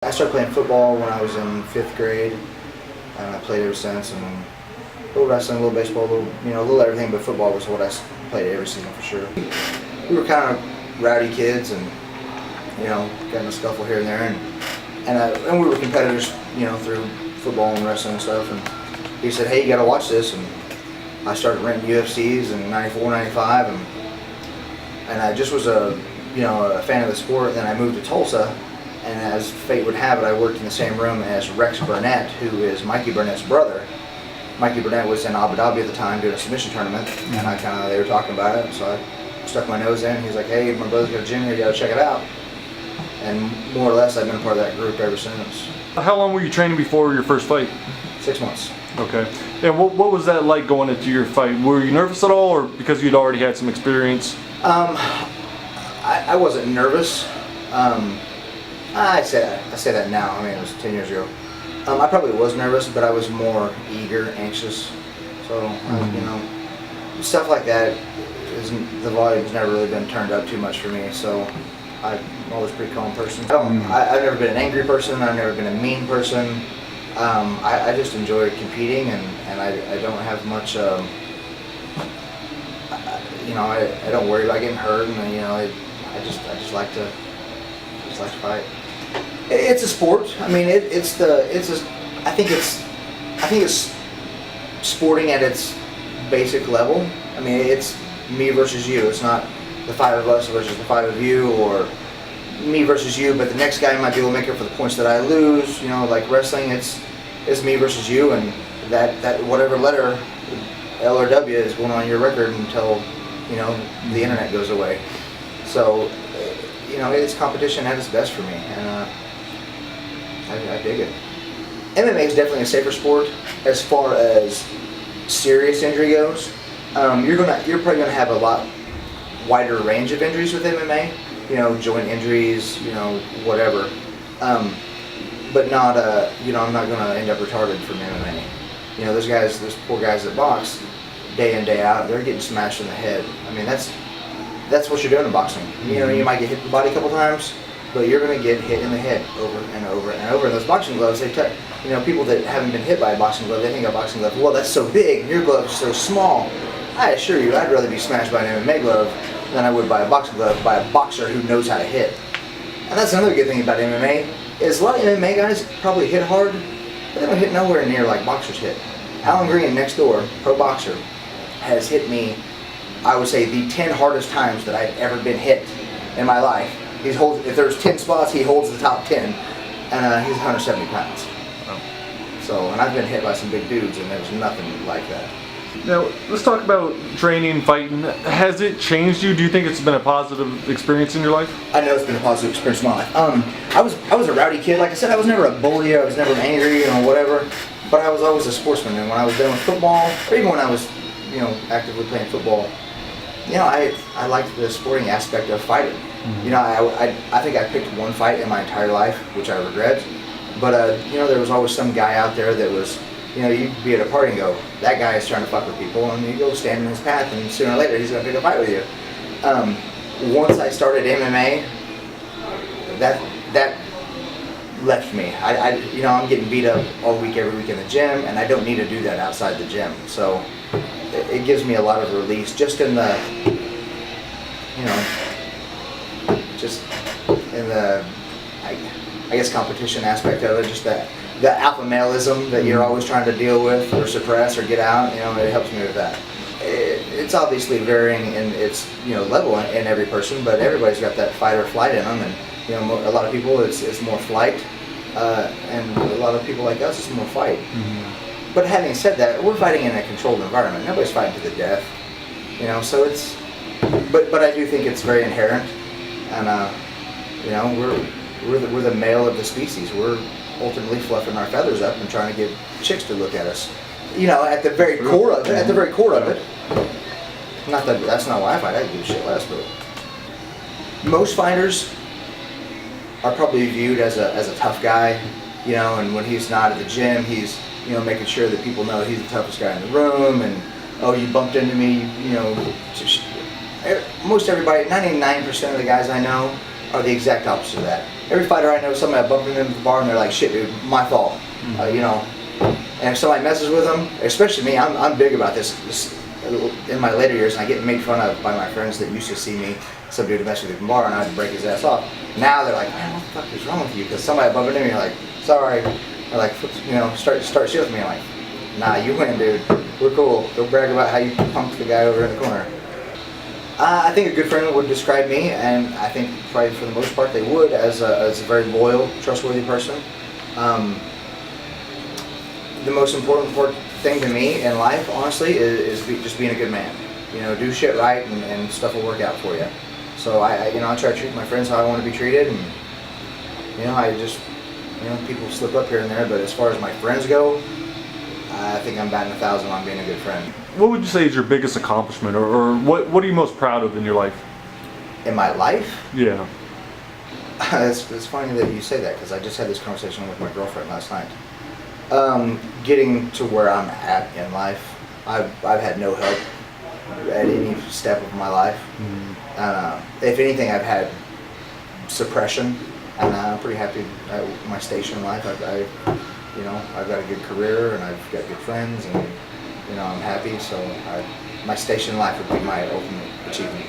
I started playing football when I was in 5th grade, and I played ever since. And a little wrestling, a little baseball, a little everything. But football was what I played every season for sure. We were kind of rowdy kids, and got in a scuffle here and there, and we were competitors, through football and wrestling and stuff. And he said, "Hey, you got to watch this." And I started renting UFCs in '94, '95, and I just was a fan of the sport. And then I moved to Tulsa. And as fate would have it, I worked in the same room as Rex Burnett, who is Mikey Burnett's brother. Mikey Burnett was in Abu Dhabi at the time doing a submission tournament, and they were talking about it, so I stuck my nose in. He's like, "Hey, my brother's got a gym here, you gotta check it out." And more or less, I've been a part of that group ever since. How long were you training before your first fight? 6 months. Okay. And what was that like going into your fight? Were you nervous at all, or because you'd already had some experience? I wasn't nervous. I say that now. I mean, it was 10 years ago. I probably was nervous, but I was more eager, anxious. So, stuff like that, the volume's never really been turned up too much for me. So, I'm always a pretty calm person. I've never been an angry person. I've never been a mean person. I just enjoy competing, and I don't have much. I don't worry about getting hurt, and I just like to fight. It's a sport. I mean, I think it's sporting at its basic level. I mean, it's me versus you. It's not the 5 of us versus the 5 of you, or me versus you, but the next guy might be able to make up for the points that I lose. Like wrestling, it's me versus you, and that whatever letter, L or W, is going on your record until the internet goes away. So it's competition at its best for me, and I dig it. MMA is definitely a safer sport as far as serious injury goes. You're probably gonna have a lot wider range of injuries with MMA. Joint injuries, whatever. But not I'm not gonna end up retarded from MMA. Those poor guys that box day in, day out, they're getting smashed in the head. I mean, that's what you're doing in boxing. You might get hit in the body a couple times, but you're going to get hit in the head over and over and over. And those boxing gloves, people that haven't been hit by a boxing glove, they think a boxing glove, well, that's so big, your glove's so small. I assure you, I'd rather be smashed by an MMA glove than I would by a boxing glove by a boxer who knows how to hit. And that's another good thing about MMA, is a lot of MMA guys probably hit hard, but they don't hit nowhere near like boxers hit. Alan Green, next door, pro boxer, has hit me, I would say, the 10 hardest times that I've ever been hit in my life. If there's 10 spots, he holds the top 10, and he's 170 pounds. Wow. So, and I've been hit by some big dudes, and there's nothing like that. Now, let's talk about training, fighting. Has it changed you? Do you think it's been a positive experience in your life? I know it's been a positive experience in my life. I was a rowdy kid. Like I said, I was never a bully. I was never angry, whatever. But I was always a sportsman, and when I was done with football, or even when I was, actively playing football, I liked the sporting aspect of fighting. Mm-hmm. I think I picked one fight in my entire life, which I regret. But there was always some guy out there that was, you'd be at a party and go, that guy is trying to fuck with people, and you go stand in his path, and sooner or later he's gonna pick a fight with you. Once I started MMA, that left me. I'm getting beat up all week, every week in the gym, and I don't need to do that outside the gym. So it gives me a lot of release just in the, I guess competition aspect of it, just the alpha maleism that you're always trying to deal with or suppress or get out, it helps me with that. It's obviously varying in its, level in every person, but everybody's got that fight or flight in them, and, a lot of people it's more flight, and a lot of people like us it's more fight. Mm-hmm. But having said that, we're fighting in a controlled environment. Nobody's fighting to the death, so it's, but I do think it's very inherent, and, we're the male of the species. We're ultimately fluffing our feathers up and trying to get chicks to look at us. At the very core of it. Not that that's not why I fight. I give a shit less, but most fighters are probably viewed as a tough guy, and when he's not at the gym, he's making sure that people know he's the toughest guy in the room, and oh, you bumped into me, most everybody, 99% of the guys I know are the exact opposite of that. Every fighter I know, somebody I bumped into in the bar and they're like, shit, dude, my fault. You know, and if somebody messes with them, especially me, I'm big about this in my later years, and I get made fun of by my friends that used to see me, some dude mess with me in the bar, and I'd break his ass off. Now they're like, man, what the fuck is wrong with you? Because somebody bumped into me, and you're like, sorry. Or like, you know, start shit with me. I'm like, nah, you win, dude. We're cool. Go brag about how you punked the guy over in the corner. I think a good friend would describe me, and I think probably for the most part they would, as a very loyal, trustworthy person. The most important thing to me in life, honestly, is just being a good man. You know, do shit right, and stuff will work out for you. So I try to treat my friends how I want to be treated, and you know, people slip up here and there, but as far as my friends go, I think I'm batting 1,000 on being a good friend. What would you say is your biggest accomplishment, or what are you most proud of in your life? In my life? Yeah. It's funny that you say that, because I just had this conversation with my girlfriend last night. Getting to where I'm at in life, I've had no help at any step of my life. If anything, I've had suppression, and I'm pretty happy at my station in life. I've got a good career, and I've got good friends, and you know, I'm happy. So my station in life would be my ultimate achievement.